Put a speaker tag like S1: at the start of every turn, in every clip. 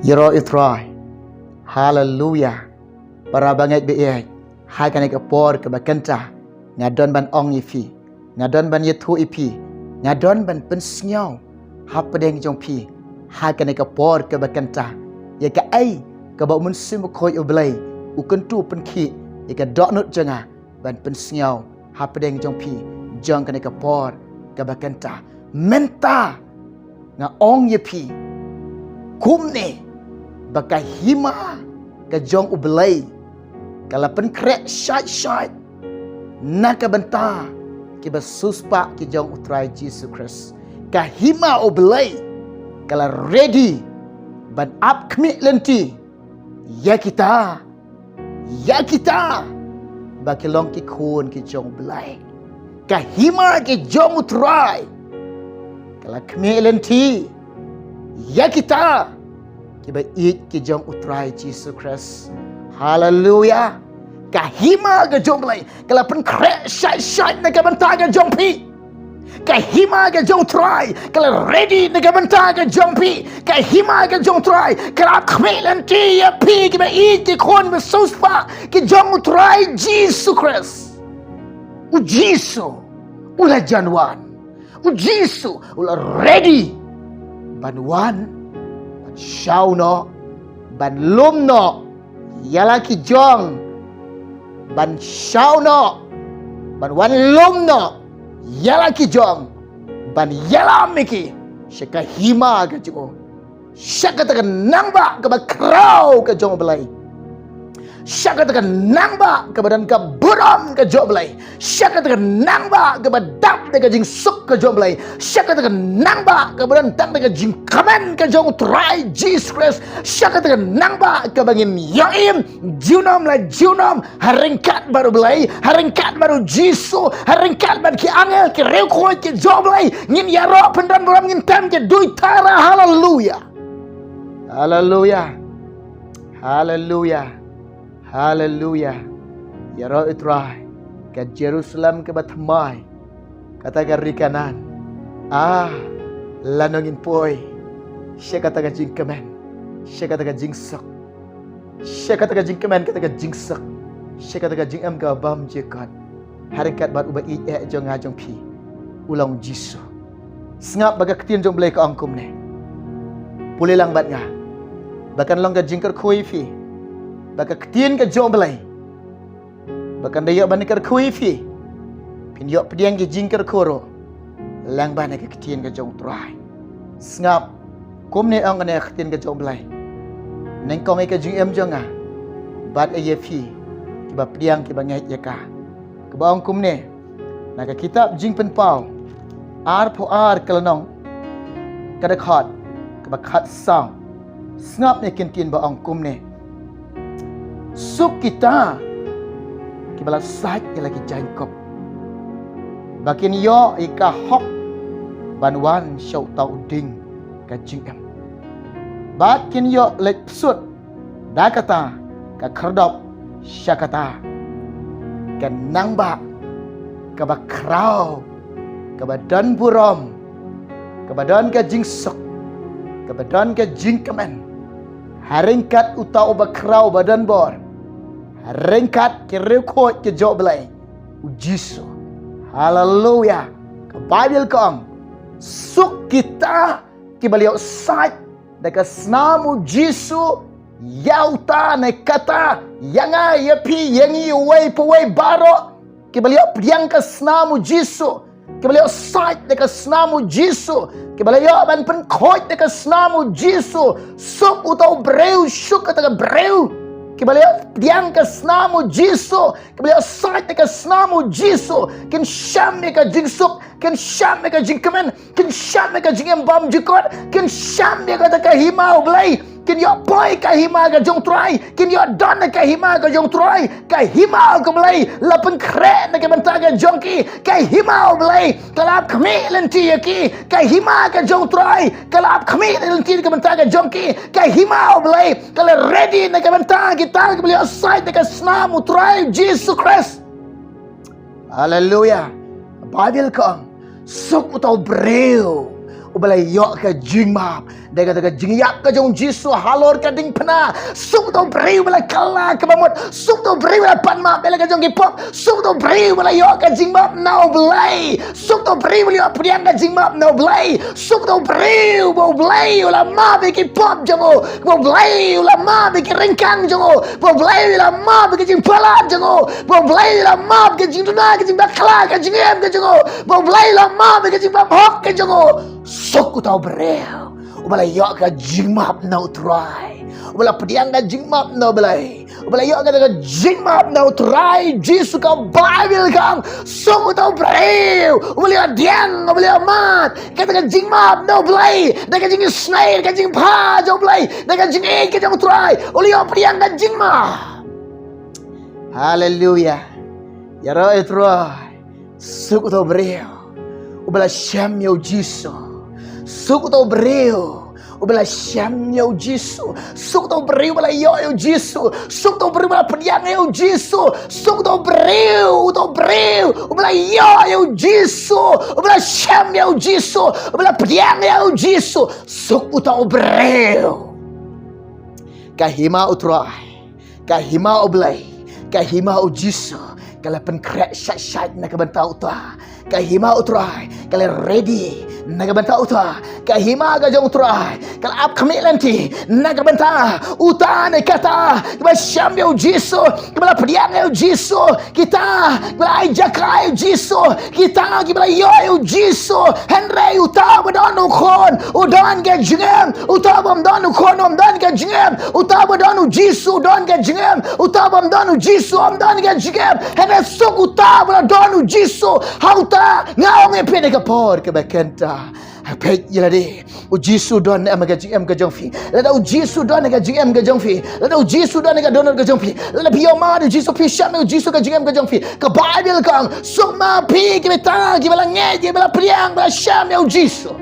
S1: Yero itrai. Hallelujah. Para bangai be'ek. Hai kanai kapor ke bakanta. Ngadon ban ong ifi. Ngadon ban yetu ipi. Ngadon ban pensnyau. Hapadeng jong pi. Hai kanai kapor ke bakanta. Ya ka ai ke bau mun sim khoi oblai. Ukentu penki. Ya ka doknut janga ban pensnyau. Hapadeng jong pi. Jong kanai kapor ke bakanta. Menta nga ong yepi. Kumne baka hima ka jong ublay kala pen krek syait naka benta ki basuspa ki jong utrai Jesus Christ ka hima ublay kala ready ban up kmi lenti ya kita baki long ki khun ki jong ublay ka hima ki jong utrai kala kmi lenti ya kita kiba eat ki jong utrai Jesus Christ. Hallelujah. Kahima ke jong lai. Kala pen krek syait na kabanta ke jong pi. Kahima ke jong try. Kala ready na kabanta ke jong pi. Kahima ke jong try. Kala khme lanti ya pi kiba eat ki khon be suspa ki jong utrai Jesus Christ. U Jesus ula janwan. U Jesus ula ready. Banwan Shau no ban lum no yala ki jong ban shau no ban wan lum no yala ki jong ban yala miki shaka hima ka jo shaka ta nangba ka ba krau ka jong belai shaka ta nangba ka badan ka buram ka jo belai shaka ta nangba ka ba dap ka jing suk ka jo belai shaka ta nangba ka badan tang ka jing kaman ka jong try Jesus Christ shaka ta nangba ka bangin yaim junam la junam haringkat baru belai haringkat baru Jesus haringkat ban ki angel ki reu ko ki jo belai ngin yaro pendan buram ngin tam ki dui tara hallelujah hallelujah hallelujah hallelujah yaro itrai ke Jerusalem ke batmai kata gari kanan lanongin poi she kata ga jing kemen she kata ga jing sak she kata ga jing kemen kata ga jing sak she kata ga jing am ga bam je kan harikat bat uba i jong jong pi ulang jisu sngap baga ketien jong blai ka angkum ne pulih lang bat nga bakan long ga jingkar khoi fi baka ketien ka jong belai bakan dayo banikar khoi fi pin yo pediang ki jingkar khoro lang ban ka ketien ka jong trai sngap kum ne ang ne ketien ka jong belai neng kong ka jing em jonga bat ye fi ki ba pediang ki bangai ya ka ke baong kum ne na ka kitab jing pen pau ar po ar kelanong kada khat ka ba khat sang sngap ne kentin baong kum ne suk kita kibala sat lagi jangkop bakin yo ika hok banwan syau tau ding ka jingam bakin yo lek sut da kata ka khardop syakata ka nangba ka ba krau ka badan burom ka badan ka jingsok ka badan ka jingkaman haringkat utau ba krau badan bor Rengkat ke rekod ke jawab belai Ujiso Hallelujah Ke Bible kong Suk kita Ke beliau sait Deka senamu Jisu Yauta ne kata Yanga yepi Yangi uwai puwai baro Ke beliau piang ke senamu Jisu Ke beliau sait Deka senamu Jisu Ke beliau ban penkot Deka senamu Jisu Suk utau breu Suk kata breu que beliau diang ke senamu Jisu, que beliau sait ke senamu Jisu, kin syam ke jingsuk, kin syam ke jingkemen, kin syam ke jingem bam jikot, kin syam ke kata himau belai, kin yo boy ke hima ke jong trai, kin yo don ke hima ke jong trai, ke himau ke belai, lapen kret ke bentar ke jongki, ke himau belai, kelap kami lenti yaki, ke hima ke jong trai, kelap kami lenti ke bentar ke jongki, ke himau belai, kalau ready ke bentar kita ke beliau sait ke senamu trai Jesus Christ. Hallelujah. Bible kong suk utau breu Ubalai yok ka jing map. Dia kata ka jing yak ka jong Jisu halor ka ding pena. Suk to beri ubalai kala ka bamot. Suk to beri ubalai pan map bela ka jong ki pop. Suk to beri ubalai yok ka jing map now belai. Suk to beri ubalai yok priang ka jing map now belai. Suk to beri ubalai ulah map ki pop jango. Ubalai ulah map ki ringkang jango. Ubalai ulah map ki jing palap jango. Ubalai ulah map ki jing tuna ki jing bakla ka jing em ka jango. Ubalai ulah map ki jing bab hok ka jango. Suk to beri Ubala yok ka jingmap na utray. Ubala pediang ka jingmap na balay. Ubala yok ka jingmap na utray. Jisu ka Bible kang sumu tau brave. Ubala diang, ubala mat. Kata ka jingmap na balay. Da ka jing snail, ka jing pa jo balay. Da ka jing ka jang utray. Ubala yok pediang ka jingmap. Hallelujah. Yara utray. Suku tau brave. Ubala syam yo Jisu. Suku tau beriu ubala syam yo Jisu. Suku tau beriu ubala yo Jisu. Suku tau beriu ubala pediang yo Jisu. Suku tau beriu ubala yo Jisu. Ubala syam yo Jisu. Ubala pediang yo Jisu. Suku tau beriu kahima utrai. Kahima oblay. Kahima o Jisu. Kala penkrek syat-syat nak bantau ta. Kahima utrai. Kala ready nagabanta uta kahima ga jong utrai kal ap khamik lanti nagabanta uta ne kata ba syam yo Jisu kibala pediang yo Jisu kita kibala ajaka yo Jisu kita kibala yo Jisu henry uta bodon kon udon ga jingem uta bom don kon don ga jingem uta bodon Jisu don ga jingem uta bom don Jisu don ga jingem henry sok uta bodon don Jisu hauta ngaong e pede ka por ke bakenta Pek yelade Jisu don amaga jing ga jongfi lada Jisu don ga jing ga jongfi lada Jisu don ga donor ga jongfi lada piyo ma Jisu pi syam Jisu ga jing ga jongfi ka Bible kang suma pi ki beta ki bala nge ki bala priang bala syam Jisu.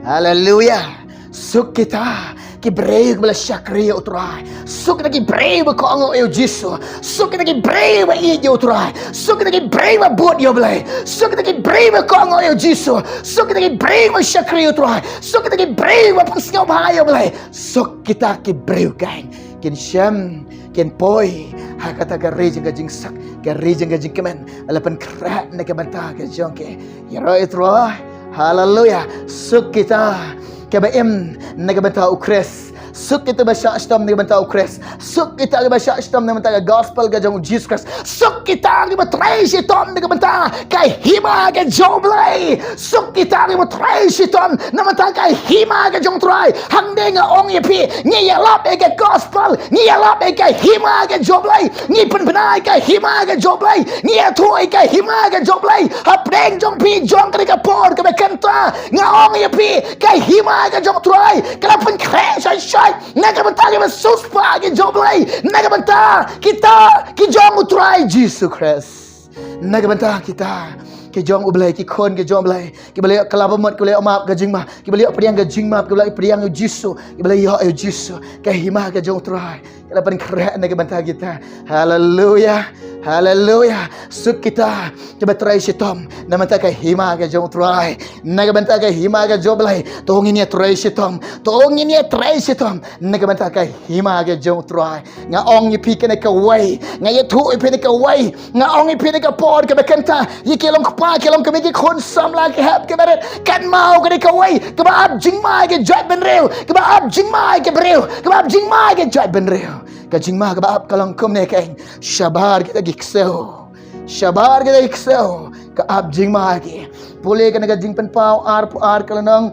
S1: Hallelujah. Suk kita ki brave bala syakri utrai. Suk kita ki brave ko ang Jisu. Suk kita ki brave i utrai. Suk kita ki brave buat yo blai. Suk kita ki brave ko ang Jisu. Suk kita ki brave syakri utrai. Suk kita ki brave pasngau bahaya blai. Suk kita ki brave gang. Kin syam kin poi ha kata ga rejeng ga jingsak ga rejeng ga jingkemen alapan krak na ka banta ga jongke. Yaro utrai. Hallelujah. Suk kita KBM nagabanta ukres. Suk kita basya astam nagabanta ukres. Suk kita basya astam nagabanta gospel ga jong Jesus Christ. Suk kita nagabantray sitom nagabanta kay hima ga joblay. Suk kita nagabantray sitom nagabanta kay hima ga jong try. Hangde nga ong ipi ni yalap ga gospel ni yalap ga hima ga joblay. Ni penpenay kay hima ga joblay. Ni atoy kay hima ga joblay. Hapreng jong pi jong ka por ka kanta nga ong ipi kay hima ga jong try. Kala pen crash shai nagabanta ga suspa ga joblay. Nagabanta kita ki jong try Jesus Christ. Nagabanta kita ki jong ublay ki kon ki jong blay ki balay kalabamot ki balay omap ga jingma ki balay pediang ga jingma ki balay pediang yo Jisu ki balay yo Jisu ka hima ga jong try kala pan kra nagabanta kita. Hallelujah. Hallelujah. Suk kita coba try sitom namanta ka hima ga jong try nagabanta ka hima ga joblay tongin ya try sitom tongin ya try sitom nagabanta ka hima ga jong try nga ong ipi ka ka way nga yetu ipi ka way nga ong ipi ka pod ka bekanta yikilong pa kilong kami ki kon samla ki hap ke baret kan mau ke ka way ke ba ab jingmai ke jat ben rew ke ba ab jingmai ke brew ke ba ab jingmai ke jat ben rew ka jingma ke ba ab kalong kum ne kain shabar kita gikseo shabar kita gikseo ka ab jingmai ke pole ka naga jingpen pau ar kalanang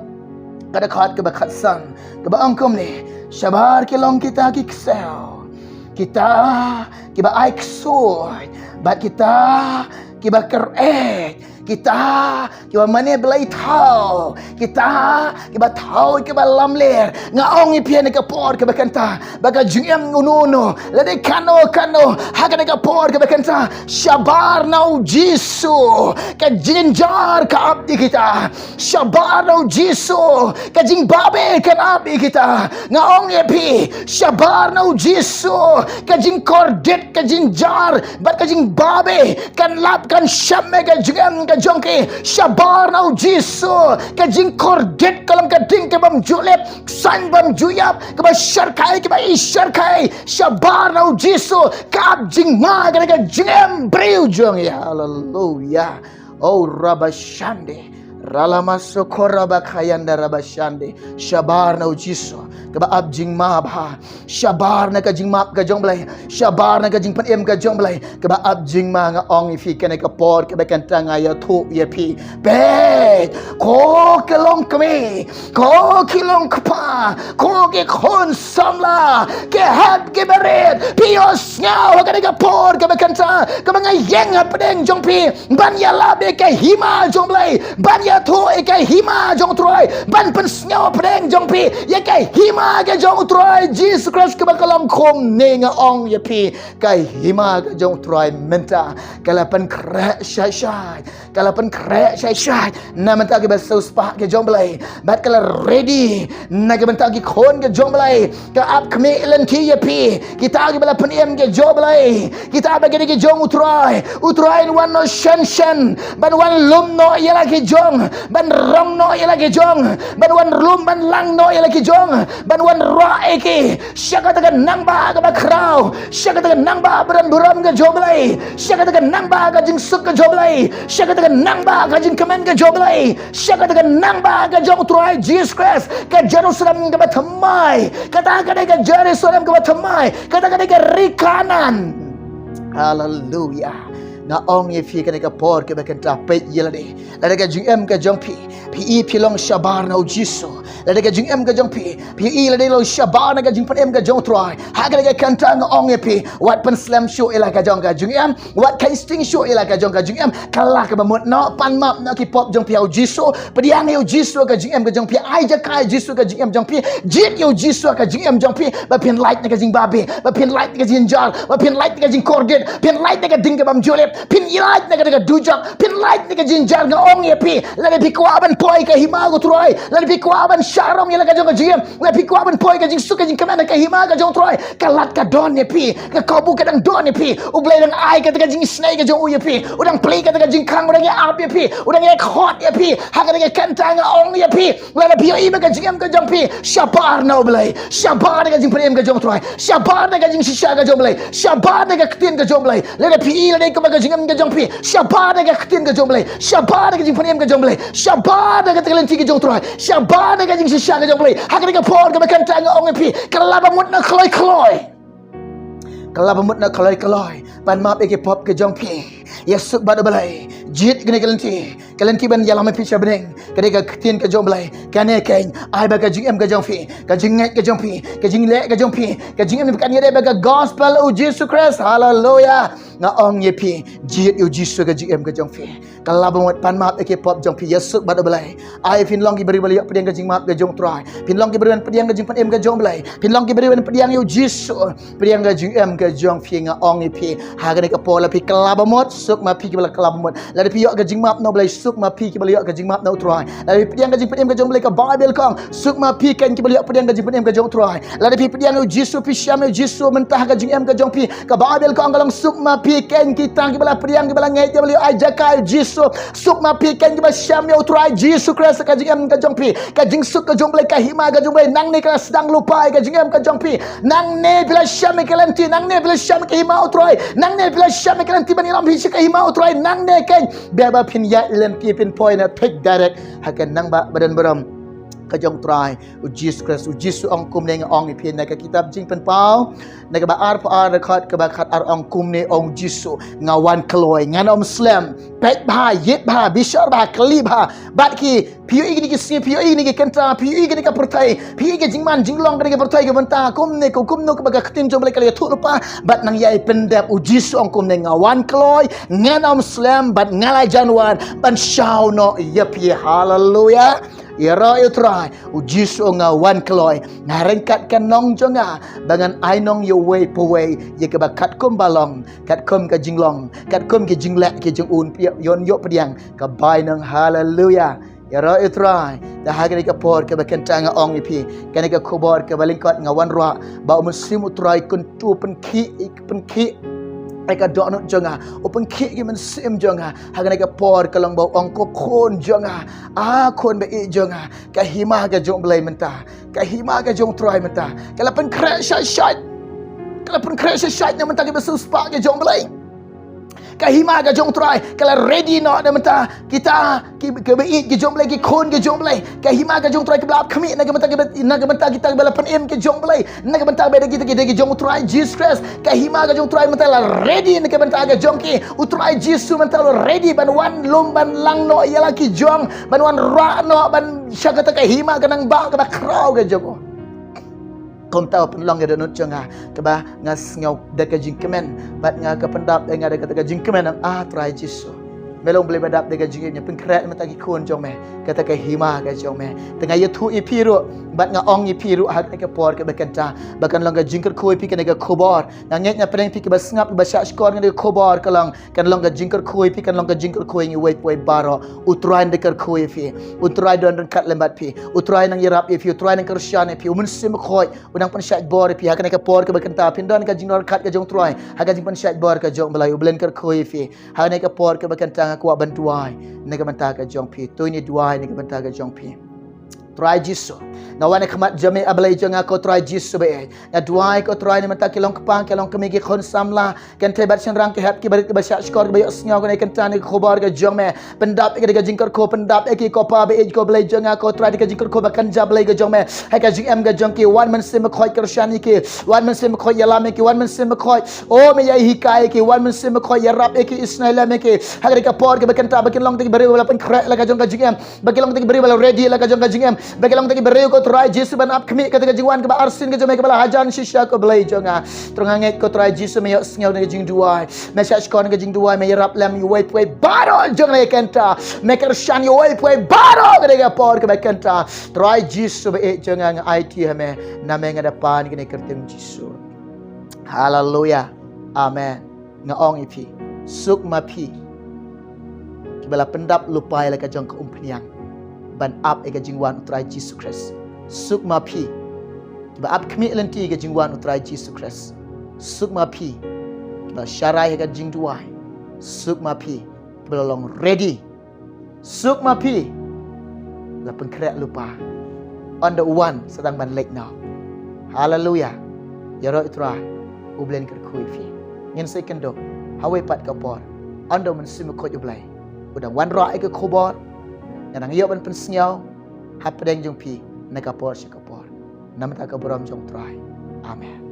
S1: kada khat ke ba khatsan ke ba angkum ne shabar ke long kita gikseo kita ke ba aikso bat kita kiba kerek kita kiba mane belai tau kita kiba tau kiba lamler ngaong ipian ka por kiba kanta baga jingem ununo lade kano haga ka por kiba kanta shabar nau Jisu ka jinjar ka abdi kita shabar nau Jisu ka jing babe kan abdi kita ngaong ipi shabar nau Jisu ka jing kordet ka jinjar bat ka jing babe kan lap kan syam ka jingem ka jong ke syabar nau jisu ke jing kordet kalam ke ding ke bam julep san bam juyap ke ba syarkai ke ba isyarkai syabar nau jisu ke ab jing ma ke jing breu jong ya haleluya. Oh rabashande Ralamaso koraba kayanda rabashande syabar na ujiso kaba abjing mabha syabar na kajing map ka jong blai syabar na kajing panem ka jong blai kaba abjing ma nga ong ifi kana ka por kaba kan tanga ya thu ya pi be ko kelong kami ko kilong kpa ko ke khon samla ke hat ke beret pios ngau kana ka por kaba kan ta kaba nga yeng apdeng jong pi ban ya labe ke hima jong blai ban ya thu ke hima jong troi ban pen snyaw preng jong pi ya ke hima ke jong troi Jesus Christ ke bakalam khom ne nga ong ya pi ke hima ke jong troi menta kalapan kre shai shai kalapan kre shai shai na menta ke basau spa ke jong blai bat kala ready na ke menta ke khon ke jong blai ke ap kme len ti ya pi kita ke bala penem ke jong blai kita bagi ke jong utroi one no shen shen ban one lum no ya lagi jong ban rong no ya lagi jong ban wan lum ban lang no ya lagi jong ban wan ra eki syaka tagan nang ba ka bakrau syaka tagan nang ba beran buram ke joblai syaka tagan nang ba ka jing suk ke joblai syaka tagan nang ba ka jing kemen ke joblai syaka tagan nang ba ka jong tuai Jesus Christ ke Jerusalem ke bathamai kata ka ke Jerusalem ke bathamai kata ka ke rikanan haleluya na ong ye fi ka por ke bakan tape yelade la ka jing em ka jong pi long shabar na ujiso la ka jing em ka jong pi la de lo shabar na ka jing em ka jong troi ha ka kanta ng ong ye pi wat pen slam show ila ka jong ka jing em wat kai sting show ila ka jong ka jing em kala ka bamut no pan map na ki pop jong pi ujiso pediang ye ujiso ka jing em ka jong pi ai ja kai ujiso ka jing em jong pi jit ye ujiso ka jing em jong pi ba pin light na ka jing babe ba pin light na ka jing jar ba pin light na ka jing kordet pin light na ka ding ka bam julep pin light na ka dujak pin light na ka jing jar ng ong ye pi la pi kwaban poi ka hima go troi la pi kwaban sharong ye la ka jong ka jing la pi kwaban poi ka jing su ka jing kamana ka hima ka jong troi ka lat ka don ye pi ka kobu ka dang don ye pi u blai dang ai ka jing snake ka jong u ye pi u dang play ka jing kang u dang ye up ye pi u dang ye hot ye pi ha ka kanta ng ong ye pi la pi i ka jing ka jong pi shabar no blai shabar ka jing prem ka jong troi shabar ka jing shisha ka jong blai shabar ka ktin ka jong blai la pi la ka jing ka jong pi shabar ka ktin ka jong blai shabar ka jing prem ka jong blai shabar ka lenti ke jong troi shabar ka jing shisha ka jong blai ha ka por ka kanta ng ong ye pi kala ba mut na kloi kloi kala ba mut na kloi kloi pan map ke pop ke jong pi yesuk bad balai jit gene kalenti ban yalam pi chabeng kade ka tin ka jong balai kane ken ai ba ka jing em ka jong pi ka jing ngai ka jong pi ka jing le ka jong pi ka jing em kan yede ba ka gospel o Jesus Christ hallelujah nga ong ye pi jit yo Jesus ka jing em ka jong pi kala ba mut pan map ke pop jong pi yesuk bad balai ai fin long ki beri bali pedang ka jing map ka jong trai fin long ki beri pedang ka jing pan em ka jong balai fin long ki beri pedang yo Jesus pedang ka jing em ka jong pi nga ong ye pi ha ka pola pi kala ba mut suk ma pi ki bala kala ba mut la pi yo ka jing map no balai suk ma pi ki bali yo ka jing map no trai la pi pedang ka jing pan em ka jong balai ka bible kong suk ma pi kan ki bali yo pedang ka jing pan em ka jong trai la pi pedang yo Jesus pi syam yo Jesus mentah ka jing em ka jong pi ka bible kong kalang suk ma pi kan ki tang ki bala pedang ki bala ngai ki bali yo ai jakai Jesus suk ma pi kan ki ba syam yo trai Jesus Christ ka jing em ka jong pi ka jing suk ka jong balai ka hima ka jong balai nang ne ka sedang lupa ka jing em ka jong pi nang ne bila syam ka lenti nang ne bila syam ka hima trai nang ne bila syam ka lenti ban ilam hi ka hima trai nang ne kan beba pin ya len pi pin point at pick direct hakan nang ba badan beram ka jong trai u Jesus Christ u Jesus ong kum ne ong pi na ka kitab jing pen pau na ka ba ar pa ar khat ka ba khat ar ong kum ne ong Jesus ngawan kloi ngan om slam pek ba yet ba bishar ba kli ba bat ki piu igi ki si piu igi ki kanta piu igi ka pertai piu igi jing man jing long ka pertai ka banta kum ne ko kum no ka ba khatin jom le ka le thu pa bat nang yai pendap u Jesus ong kum ne ngawan kloi ngan om slam bat ngalai januar ban shau no yapi hallelujah Yara utrai ujis onga wan kloi ngarengkat kan nong jonga bangan ainong yo way po way ye ka bakat kum balong kat kum ka jinglong kat kum ke jinglek ke jing un yon yo pediang ka bai nang hallelujah Yara utrai dah hagani ka por ka bakentanga ong ipi kana ka kubor ka balingkot ngawan ra ba muslim utrai kun tu penki Eka donut jonga, open kik gimen sim jonga, hagan eka por kalang bau ongko kon jonga, kon be jonga, kahima ga jong belai mentah, kahima ga jong try mentah, kalapan crash shot, kalapan crash shot na mentah ke besuspak ga jong belai. Kahima ga jong try, kala ready no da mentah kita ke be ke jong belai ke kon ke jong belai, kahima ga jong try ke belap kami na ga mentah kita balapan em ke jong belai, na ga mentah beda kita ke jong try Jesus, kahima ga jong try mentah la ready na ga mentah ga jong ki utry Jesus mentah la ready ban wan lom ban lang no yala ki jong ban wan ra no ban syakata kahima ga nang ba ga kraw ga jong. Kau tahu penlong ada nut jonga keba ngas ngau deka jingkemen bat nga ka pendap nga deka deka jingkemen ang try jisu melong boleh badap deka jingnya pengkret mata ki kon jong me kata ka hima ka jong me tengah ye thu ipiru bat nga ong ipiru hak ka por ka bekanta bakan long ka jingker khoi pi ka nga khobor nga nget nya preng pi ka basngap ba sha skor nga khobor kalang kan long ka jingker khoi pi kan long ka jingker khoi ngi wei poi baro utrai deker khoi pi utrai don kat lembat pi utrai nang yerap pi utrai nang kersyan pi umun sim khoi unang pan shat bor pi hak ka por ka bekanta pindon ka jingnor kat ka jong trai hak jing pan shat bor ka jong belai ublen ker khoi pi hak ka por ka bekanta kuat bantuai nega mentah ka jong pi tu ni duai nega mentah ka jong pi try jisu ngawan khmat jame ablai jonga ko try jisu be na duai ko try ni mentah kilong kepang kilong kemigi khon samla kan te bat rang ke hat ki barit ba syak skor be snyaw ko ne kan tan ko bar ka jong me pendap ke ga jingkor ko pendap ki ko pa be ko blai jonga ko try ka jingkor ko ba kan ja blai ka jong me ha ka jing em ga jong ki wan man sim khoi kershani ki wan man sim khoi yala me ki wan man sim khoi o me ya hikai ki wan man sim khoi yarap ki isnaila me ki ha ka por ke ba kan ta ba kin long te bari wala pen khrek la ka jong ka jing em ba kin long te bari wala ready la ka jong ka jing em ba kin long te bari ko try jisu ban ap kemi kata ka jingwan ke ba arsin ke jong me ke bala hajan shisha ko blai jonga trong nget ko try jisu me yo snyaw ne jing duai me syak skor ne jing duai me yarap lam you wait baro jong le kenta me kershan you wait baro ke ga por ke ba kenta try jisu be jonga ng IT me na me nga depan ke ne kertem jisu haleluya amen ngaong ipi suk ma pi kibala pendap lupai la ka jong ka umpniang ban up e ka jingwan utrai Jesus Christ suk ma pi kiba up kmi lenti ka jingwan utrai Jesus Christ suk ma pi kiba syarai ka jing duai suk ma pi kiba long ready suk ma pi la pengkrek lupa on the one sedang ban lek now haleluya ya ro itra ublen ker kui fi ngin second do hawe pat ka por ando men sim ko jublai udang wan ra ke khobor yang yo ban pensnyau hap pedeng jong pi na ka por shi ka por nam ta ka brom jong trai amen